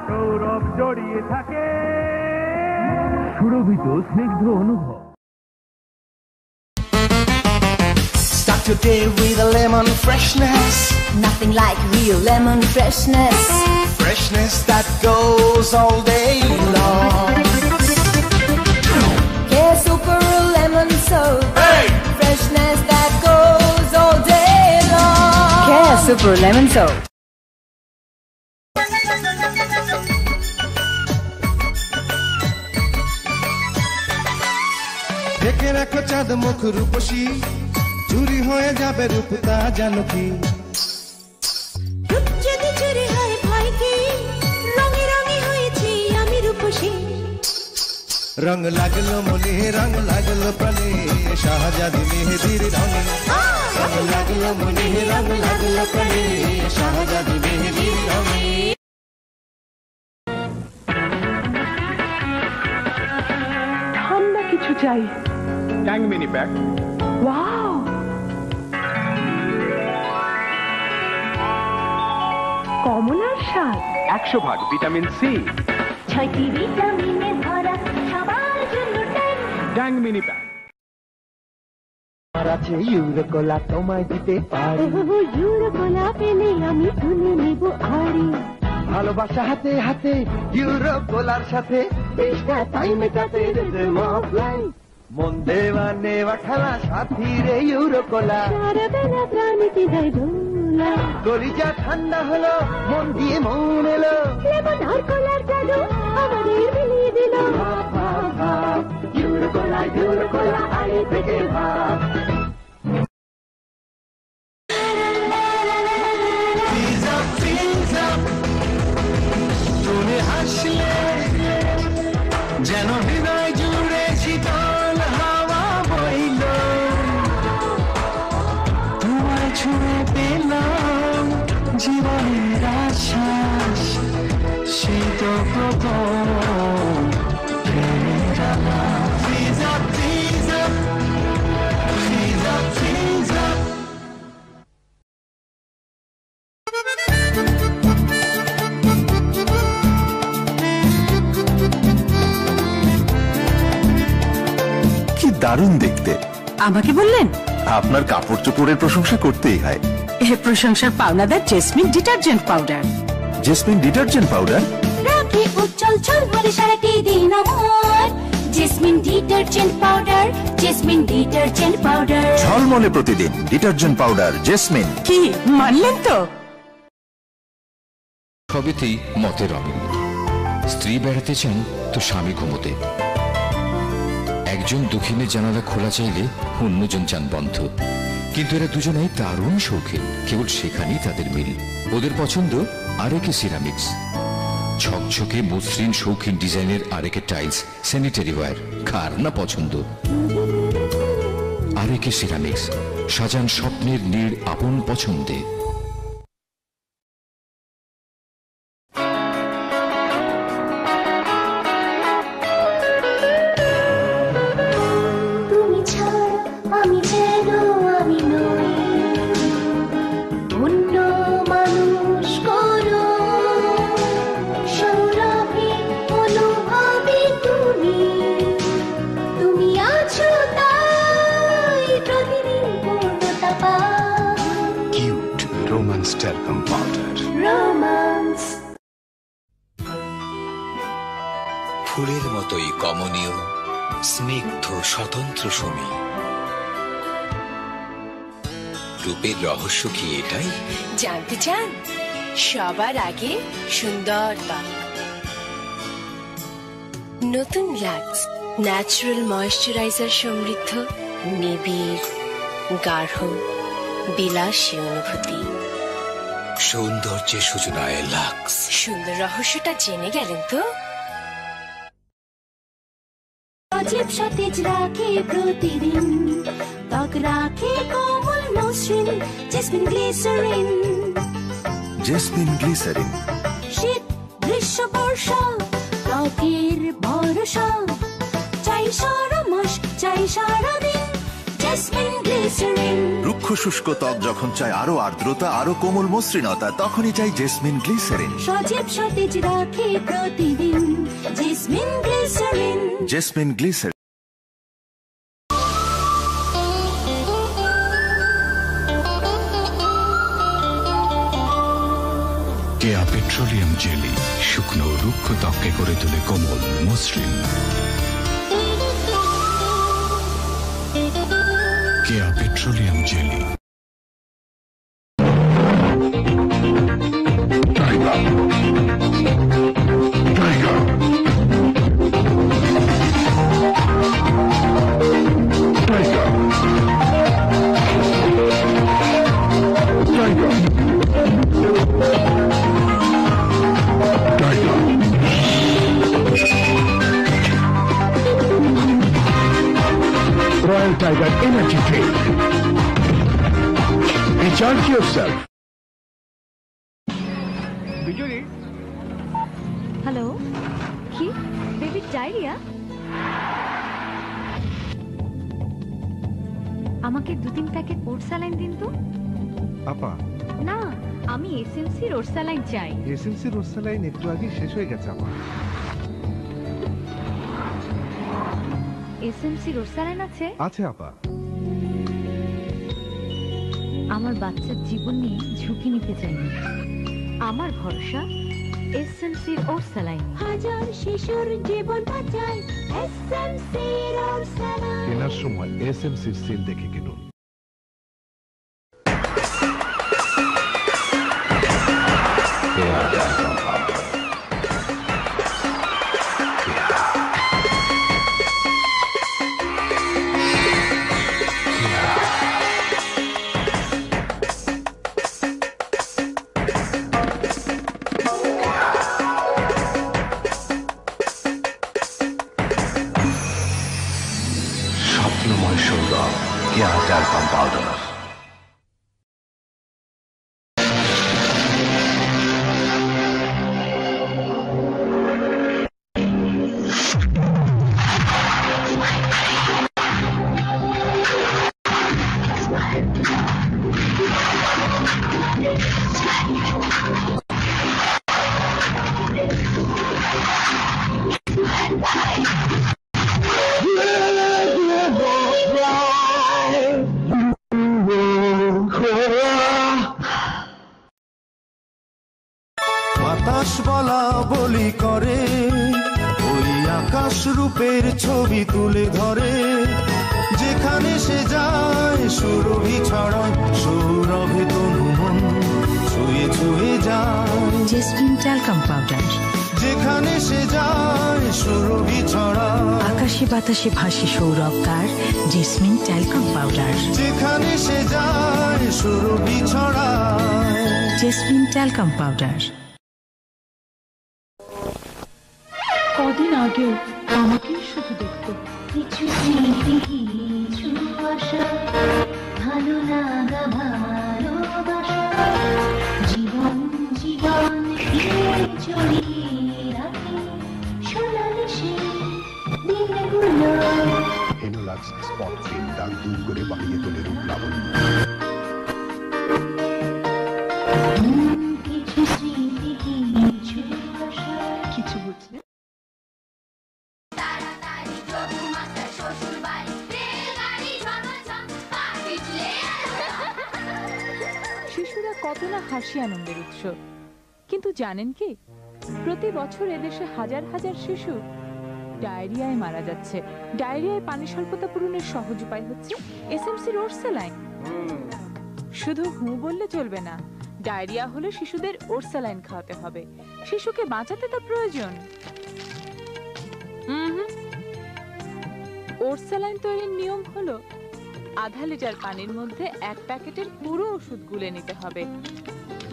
সৌরভ জড়িয়ে থাকে সুরভিত স্নিগ্ধ অনুভব। Start your day with a lemon freshness. Nothing like real lemon freshness. Freshness that goes all day long. Care Super Lemon Soap. Hey! Freshness that goes all day long. Care Super Lemon Soap. ঢেকে রাখো চাঁদ মুখ রূপসী, চুরি হয়ে যাবে রূপ তা জানো কি? রূপ যদি চুরি হয় ভয় কি, রঙে রঙে হয়েছি আমি রূপসী। রং লাগলো মনে রং লাগলো প্রাণে, শাহজাদি মেহেদির রঙে। রং লাগলো মনে রং লাগলো প্রাণে, শাহজাদি মেহেদির রঙে। ঠান্ডা কিছু চাই। ট্যাং মিনি প্যাক। ওয়াও, কমলার স্বাদ, 100% ভিটামিন সি। 6টি ভিটামিনে ভরা সবার জন্য ট্যাং মিনি প্যাক। আমার আছে ইউরোকোলা, তোমায় দিতে পারি। ইউরোকোলা পেলে আমি তুলে নেব আড়ি। ভালোবাসা হাতে হাতে ইউরোকোলার সাথে, তেষ্টা তাই মেটাতে মফলাই। মন দেওয়া নেওয়া খেলা সাথী রে ইউরোকোলা। সারা বেলা প্রাণীতে যায় দোলা। কলিজা ঠান্ডা হলো, মন দিয়ে মন এলো। লেমন আর কলার জাদু আমাদের মিলিয়ে দিল। ইউরোকোলা ইউরোকোলা আগে থেকে ভাব। তুমি হাসলে যেন হৃদয় জুড়ে শীতল হাওয়া বইল, তোমায় ছুঁয়ে পেলাম জীবনের আশ্বাস, সেই তো প্রথম প্রেমের জ্বালা। Freeze up, freeze up, freeze up, freeze up. দারুণ দেখতে। আমাকে বললেন? আপনার কাপড় চোপড়ের প্রশংসা করতেই হয়। এ প্রশংসার পাওনাদার Jasmine detergent powder. Jasmine detergent powder রাখি উজ্জ্বল ঝলমলে সারাটি দিন আমার। Jasmine detergent powder, Jasmine detergent powder. ঝলমলে প্রতিদিন ডিটারজেন্ট পাউডার জেসমিন। কি মানলেন তো? সবেতেই মতের অমিল। স্ত্রী বেড়াতে চান তো স্বামী ঘুমোতে। একজন দক্ষিণের জানালা খোলা চাইলে অন্যজন চান বন্ধ। কিন্তু এরা দুজনেই দারুণ শৌখিন, কেবল সেখানেই তাদের মিল। ওদের পছন্দ আরেকে সিরামিক্স, ঝকঝকে মসৃণ শৌখিন ডিজাইনের আরেকে টাইলস, স্যানিটারি ওয়্যার। কার না পছন্দ? আরেকে সিরামিক্স, সাজান স্বপ্নের নীড় আপন পছন্দে। ফুলের মতোই কমনীয়, স্নিগ্ধ স্বতন্ত্র সমী। রূপের রহস্য কি এটাই? জানতে চান? সবার আগে সুন্দর ত্বক। নতুন লাক্স ন্যাচারাল ময়েশ্চারাইজার সমৃদ্ধ, নিবিড়, গাঢ়, বিলাসী অনুভূতি। সৌন্দর্যের সূচনায় লাক্স। সুন্দর রহস্যটা জেনে গেলেন তো? সজীব সতেজ রাখে প্রতিদিন, ত্বক রাখে কোমল মসৃণ। Jasmine glycerine. Jasmine glycerine. শীত গ্রীষ্ম বর্ষা ত্বকের ভরসা। চাই সারা মাস, চাই সারা দিন। Jasmine glycerine. গ্লিসারিন। রুক্ষ শুষ্ক ত্বক যখন চায় আরো আর্দ্রতা, আরো কোমল মসৃণতা, তখনই চাই জেসমিন গ্লিসারিন। সজীব সতেজ রাখে প্রতিদিন Jasmine glycerine. Jasmine glycerine. Keya petroleum jelly শুকনো রুক্ষ ত্বককে করে তোলে কোমল মসৃণ। Keya petroleum jelly. Royal Tiger Energy Drink. Recharge yourself. Bijoli. Hello, কি বেবির ডায়রিয়া? আমাকে 2-3 প্যাকেট ওট স্যালাইন দিন তো। আপা না, আমি এসএমসির ওট স্যালাইন চাই। এসএমসির ওট স্যালাইন একটু আগে শেষ হয়ে গেছে আপা। এসএমসির ওট স্যালাইন আছে? আছে আপা। আমার বাচ্চার জীবন নিয়ে ঝুঁকি নিতে চাইনি। আমার ভরসা এসএমসির ওট স্যালাইন। হাজার শিশুর জীবন বাঁচায় এসএমসির ওট স্যালাইন। কেনার সময় এসএমসির সিল দেখে কিনুন। স্বপ্নময় সৌরভ কেয়া ট্যালকাম পাউডার। বাতাস বলা বলি করে, ওই আকাশ রূপের ছবি তুলে ধরে। যেখানে সে যায় সুরভি ছড়ায়, সৌরভে তনু মন ছুঁয়ে ছুঁয়ে যায়। Jasmine talcum powder. যেখানে সে যায় সুরভি ছড়ায়, আকাশে বাতাসে ভাসে সৌরভ তার জেসমিন ট্যালকাম পাউডার। যেখানে সে যায় সুরভি ছড়ায়। Jasmine talcum powder. কদিন আগেও আমাকেই শুধু দেখতো। কিছু স্মৃতি কিছু আশা, ভালো লাগা ভালোবাসা, জীবন জীবন জড়িয়ে রাখে সোনালি সে দিনগুলো। হেনোলাক্স স্পট ক্রিম দাগ দূর করে বাড়িয়ে তোলে রূপ লাবণ্য। কিছু স্মৃতি কিছু আশা। কিছু বুঝলে? শিশুরা কত না হাসি আনন্দের উৎস, কিন্তু জানেন কি, প্রতি বছর এদেশে হাজার হাজার শিশু ডায়রিয়ায় মারা যাচ্ছে। ডায়রিয়ায় পানি স্বল্পতা পূরণের সহজ উপায় হচ্ছে এসএমসির ওট স্যালাইন। শুধু হু বললে চলবে না, ডায়রিয়া হলে শিশুদের ওট স্যালাইন খাওয়াতে হবে। শিশুকে বাঁচাতে তা প্রয়োজন। ওট স্যালাইন তৈরির নিয়ম হলো, আধা লিটার পানির মধ্যে 1 প্যাকেটের পুরো ওষুধ গুলে নিতে হবে।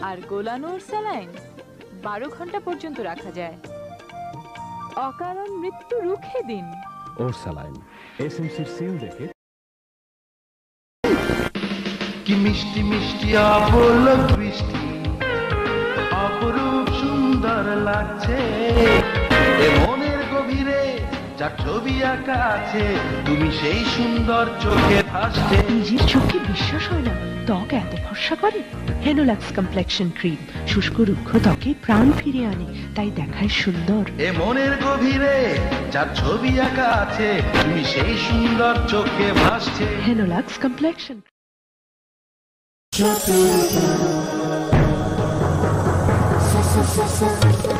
আর গোলানো ওট স্যালাইন 12 ঘন্টা পর্যন্ত রাখা যায়। অকারণ মৃত্যু রুখে দিন। ওট স্যালাইন এসএমসির সিল দেখে। কি মিষ্টি মিষ্টি অপলক বৃষ্টি, অপরূপ সুন্দর লাগছে এ মনের গভীরে যার ছবি আঁকা আছে তুমি সেই সুন্দর চোখে ভাসছে। নিজের চোখে বিশ্বাস হয় না, ত্বক এত ফর্সা করে। হেনোলাক্স কমপ্লেকশন ক্রিম শুষ্ক রুক্ষ ত্বকে প্রাণ ফিরে আনে, তাই দেখায় সুন্দর। এ মনের গভীরে যার ছবি আঁকা আছে তুমি সেই সুন্দর চোখে ভাসছে। Hanolux complexion. Sa sa sa sa